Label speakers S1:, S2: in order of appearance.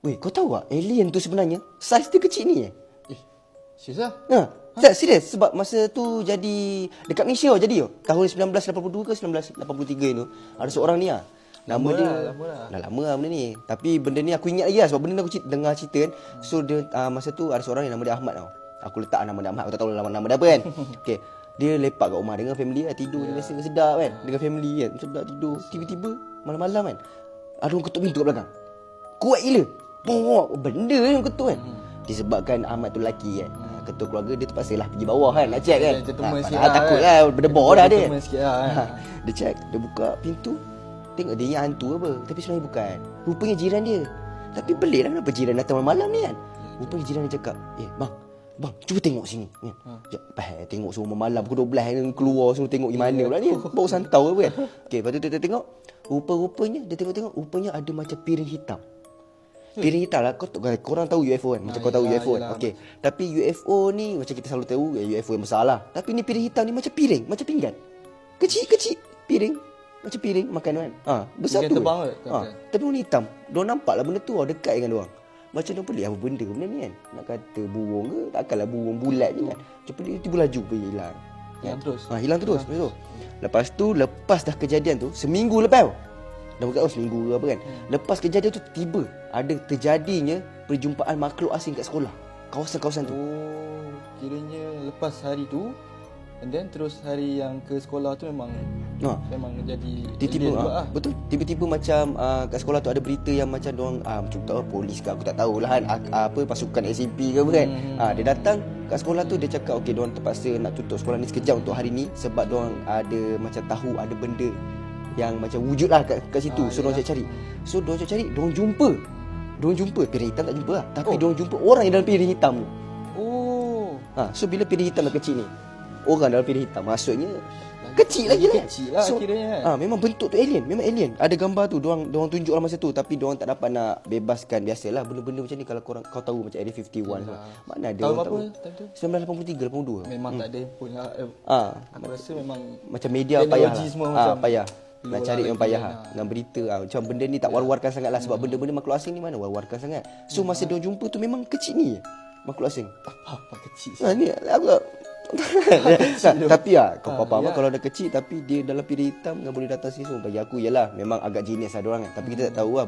S1: Weh, kau tahu tak alien tu sebenarnya saiz dia kecil ni
S2: Serius lah?
S1: Tak, serius. Sebab masa tu jadi dekat Malaysia jadi tahun 1982 ke 1983 tu ada seorang ni Nama
S2: Lama
S1: dia
S2: lah, lama lah.
S1: Dah lama lah benda ni. Tapi benda ni aku ingat lagi sebab benda ni aku dengar cerita kan. So dia masa tu ada seorang yang nama dia Ahmad tau. Aku letak nama dia Ahmad, aku tak tahu nama dia apa kan. Okey. Dia lepak kat rumah dengan family lah, tidur je biasa sedap kan. Dengan family kan. Sedap tidur. Tiba-tiba malam-malam kan ada orang ketuk pintu kat belakang. Kuat gila. Bongok benda ni orang ketuk kan. Disebabkan Ahmad tu lelaki kan. Ketua keluarga dia terpaksa lah pergi bawah kan nak check kan.
S2: Gentleman sikit
S1: Takut
S2: kan.
S1: lah berdebar dah dia.
S2: Gentleman sikit lah kan.
S1: Dia check, dia buka pintu. Tengok dia ingat hantu apa. Tapi sebenarnya bukan. Rupanya jiran dia. Tapi pelik lah kenapa jiran datang malam-malam ni kan. Rupanya jiran dia cakap, bang, cuba tengok sini kan. Tengok semua malam pukul 12 ni keluar semua tengok gimana pula ni. Bau santau apa kan. Okey, lepas tu dia tengok. Rupa-rupanya dia tengok rupanya ada macam piring hitam. Piring hitam lah. Korang tahu UFO kan. Macam kau tahu UFO kan. Okey. Tapi UFO ni macam kita selalu tahu UFO yang besar lah. Tapi ni piring hitam ni macam piring, macam pinggan. Kecil-kecil piring. Macam piring makan kan. Besar
S2: Pinggan
S1: tu.
S2: terbang ke?
S1: Tapi warna hitam. Diorang nampak lah benda tu dekat dengan diorang. Macam dia pelik apa benda ni kan. Nak kata burung ke? Takkanlah burung bulat je kan. Macam pelik tiba laju pergi hilang.
S2: Hilang terus?
S1: Hilang terus. Lepas tu, lepas dah kejadian tu, seminggu lepas tau. Dah bukan seminggu ke apa kan. Lepas kejadian tu tiba ada terjadinya perjumpaan makhluk asing kat sekolah. Kawasan-kawasan tu.
S2: Oh, kiranya lepas hari tu and then terus hari yang ke sekolah tu memang jadi
S1: Tiba-tiba
S2: alien juga lah.
S1: betul, tiba-tiba macam kat sekolah tu ada berita yang macam diorang macam tak tahu polis ke aku tak tahulah kan apa pasukan SMP ke apa kan. Dia datang kat sekolah tu, dia cakap okey diorang terpaksa nak tutup sekolah ni sekejap untuk hari ni sebab diorang ada macam tahu ada benda yang macam wujud lah kat situ. So diorang cari. So diorang cari, diorang jumpa piring hitam tak jumpa lah. Tapi diorang jumpa orang yang dalam piring hitam tu. So bila piring hitam dah kecil ni, orang dalam piring hitam maksudnya kecil lagi kan.
S2: Kecil lah so, kiranya.
S1: Memang bentuk tu alien, memang alien. Ada gambar tu diorang tunjuk lah masa tu tapi diorang tak dapat nak bebaskan. Biasalah benda-benda macam ni kalau kau tahu macam Area 51 mana ada
S2: tahun
S1: orang
S2: apa
S1: tahu. 1983 82.
S2: Memang tak ada pun aku rasa memang
S1: macam media payah lah.
S2: semua macam
S1: payah nak cari yang payah dengan berita macam benda ni tak war-warkan sangat lah sebab benda-benda makhluk asing ni mana war-warkan sangat. So masa dia jumpa tu memang kecil ni makhluk asing.
S2: Apa kecil
S1: ni aku tapi kau faham kalau dah kecil tapi dia dalam piring hitam dan boleh datang sini semua bagi aku ialah memang agak genius lah diorang kan. Tapi kita tak tahu lah